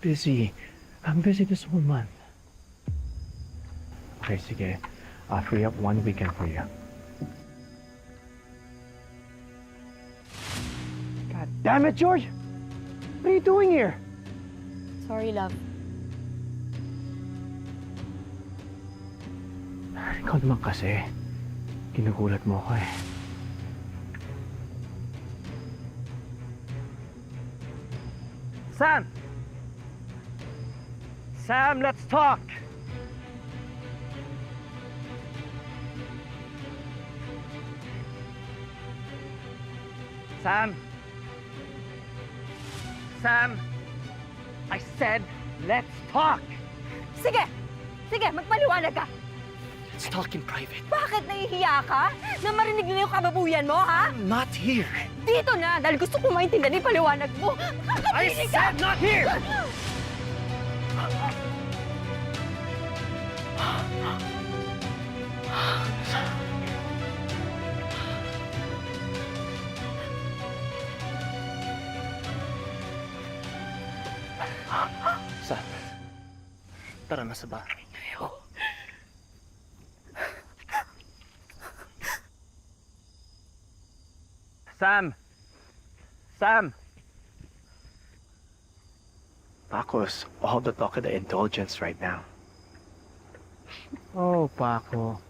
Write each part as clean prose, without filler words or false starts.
busy. I'm busy this whole month. Okay, sige. I'll free up one weekend for you. God damn it, George! What are you doing here? Sorry, love. Ikaw naman kasi. Ginugulat mo ko eh. Sam! Sam, let's talk! Sam! Sam! I said, let's talk! Sige! Sige, magpaliwanag ka! Let's talk in private. Bakit nahihiya ka? Na marinig nila yung kababuyan mo, ha? I'm not here. Dito na, dahil gusto ko maintindihan yung paliwanag mo. I said not here! Sam, tara na sa bahay. Sam! Sam! Paco's all the talk of the indulgence right now. Oh, Paco.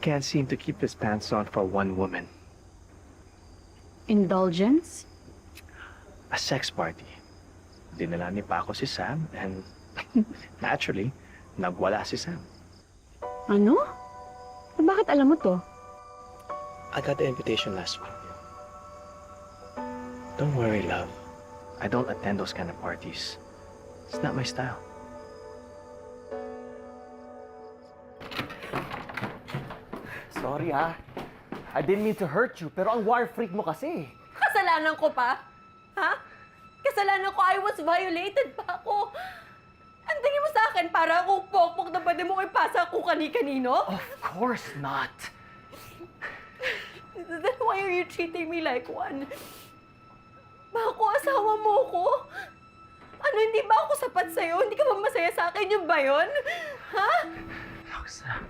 Can't seem to keep his pants on for one woman. Indulgence? A sex party. Dinala ni Paco si Sam and naturally, nagwala si Sam. Ano? Bakit alam mo to? I got the invitation last week. Don't worry, love. I don't attend those kind of parties. It's not my style. Sorry I didn't mean to hurt you, pero ang wire freak mo kasi. Kasalanan ko pa? Ha? Kasalanan ko, I was violated pa ako. Ang tingin mo sa akin, para akong pokpok na pwede mo ipasa kung kani-kanino? Of course not. Then why are you treating me like one? Bako, asawa mo ko? Ano, hindi ba ako sapat sa'yo? Hindi ka ba masaya sa akin? Yung ba yun? Ha? Sam.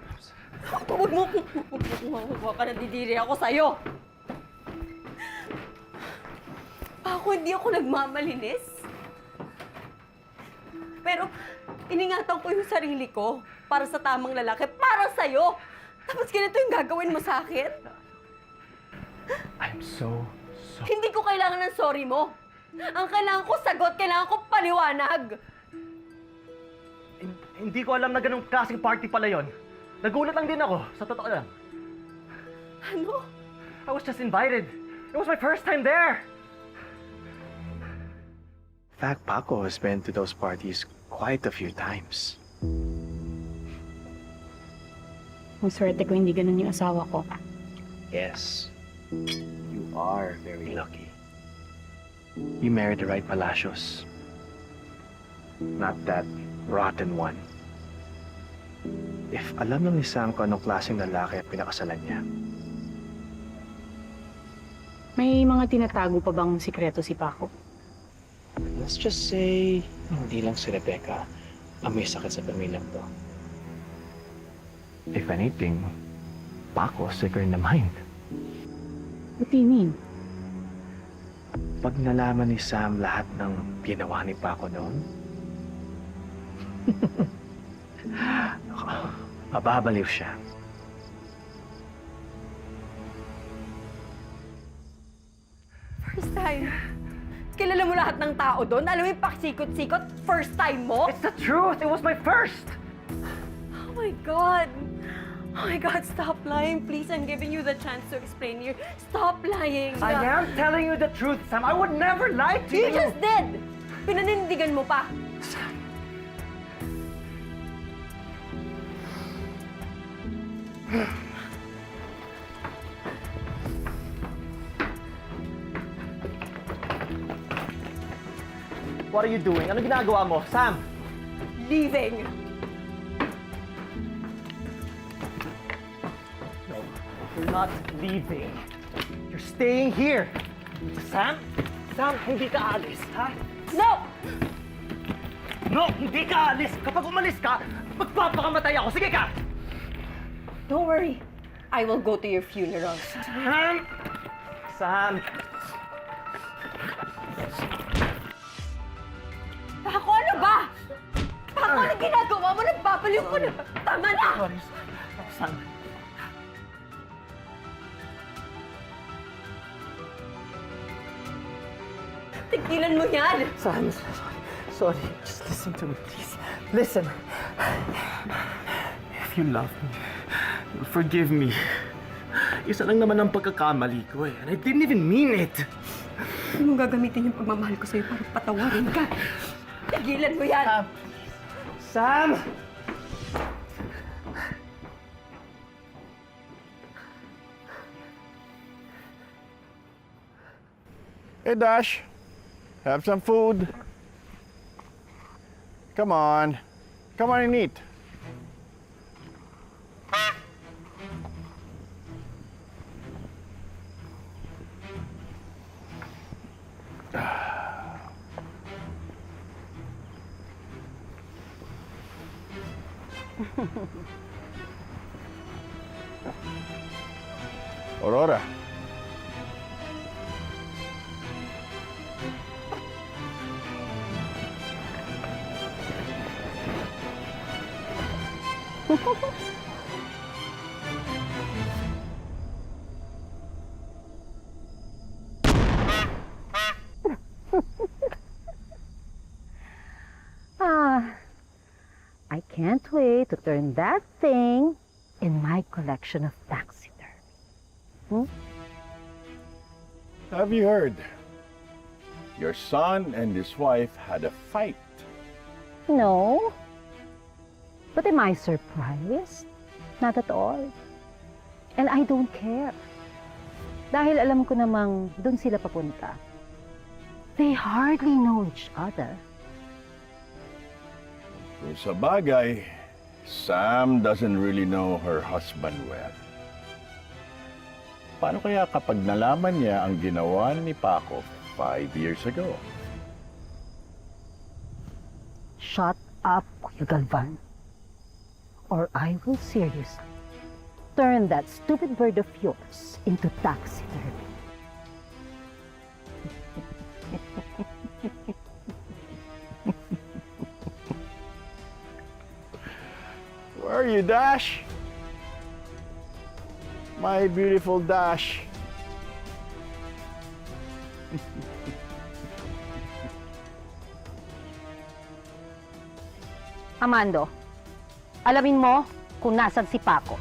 Huwag mo ka nadidiri ako sa'yo. Bako, hindi ako nagmamalinis. Pero iningatan ko yung sarili ko para sa tamang lalaki, para sa'yo. Tapos ganito yung gagawin mo sa akin? I'm so Hindi ko kailangan ng sorry mo. Ang kailangan ko sagot, kailangan ko paliwanag. Hindi ko alam na ganung klaseng party pala yon. Nagulat lang din ako, sa totoo lang. Ano? I was just invited. It was my first time there. In fact, Paco has been to those parties quite a few times. Ang swerte ko hindi ganun yung asawa ko. Yes, you are very lucky. You married the right Palacios. Not that rotten one. If alam lang ni Sam kung anong klaseng lalaki at pinakasalan niya, May mga tinatago pa bang sikreto si Paco? let's just say, hindi lang si Rebecca ang may sakit sa pamilyang to. If anything, Paco sicker in the mind. What do you mean? Pag nalaman ni Sam lahat ng ginawa ni Paco noon, mababaliw siya. First time. Kilala mo lahat ng tao doon? Alam mo yung paksikot-sikot? First time mo? It's the truth. It was my first. Oh my God. Oh my God, stop lying. Please, I'm giving you the chance to explain here. Stop lying. I am telling you the truth, Sam. I would never lie to you. You just did. Pinanindigan mo pa. What are you doing? Ano ginagawa mo, Sam? Leaving. No, you're not leaving. You're staying here. Sam? Sam, hindi ka alis, ha? No! No, hindi ka alis! Kapag umalis ka, magpapakamatay ako! Sige ka! Don't worry. I will go to your funeral. Sam! Sam! Paco, ano ba? Paco, ano ginagawa mo? Nagpapaliw ko na. Tama na! Sorry. Sam. Tigilan mo yan! Sam, sorry. Just listen to me, please. Listen. If you love me, forgive me. Isa lang naman ang pagkakamali ko eh. And I didn't even mean it. Anong gagamitin yung pagmamahal ko sa'yo para patawarin ka? Tigilan mo yan! Sam! Hey, Dash. Have some food. Come on. Come on and eat. Aurora. I can't wait to turn that thing in my collection of taxidermy. Have you heard? Your son and his wife had a fight. No. But am I surprised? Not at all. And I don't care. Dahil alam ko namang doon sila papunta. They hardly know each other. Kung sa bagay, Sam doesn't really know her husband well. Paano kaya kapag nalaman niya ang ginawa ni Paco 5 years ago? Shut up, Kuya Galvan. Or I will seriously turn that stupid bird of yours into taxidermy. Where are you, Dash? My beautiful Dash. Amando, alamin mo kung nasan si Paco.